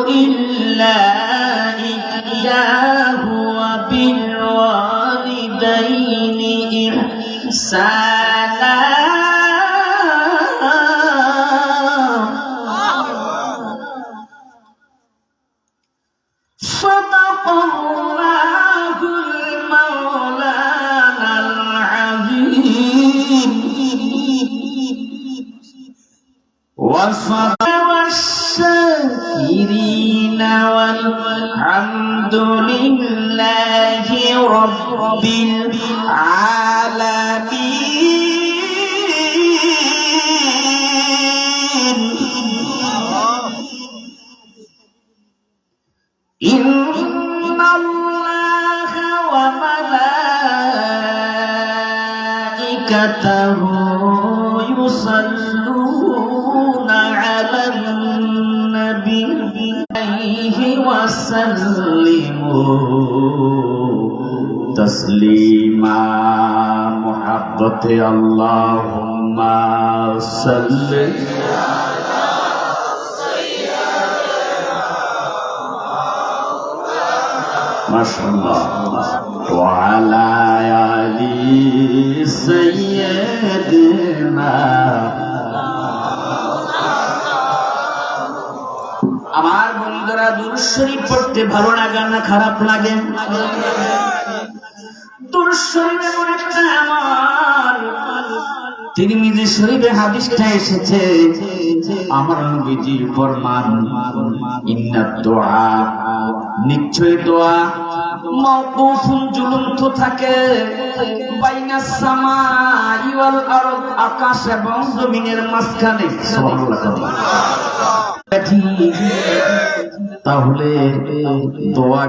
إلا إياه وبالوالدين إحسانا صدق الله المولانا العظيم والشاكرين والحمد لله رب العالمين إن الله وملائكته يصلون على النبي وسلموا تسليما محبة اللهم صل ما شاء الله وعلى آل سيدنا আমার বন্ধুরা দুরূদ শরীফ পড়তে ভালো লাগে না খারাপ লাগে? দুরূদ শরীফ এমন একটা আমার তিরমিজি শরীফে হাদিসটা এসেছে আমার নবীজি ফরমান ইন্নাদ দুআ নিশ্চয় দোয়া মাওকুফুন ঝুলন্ত থাকে বাইনাস সামাই ওয়াল আরদ আকাশ এবং জমিনের মাঝখানে সুবহানাল্লাহ। তাহলে দোয়া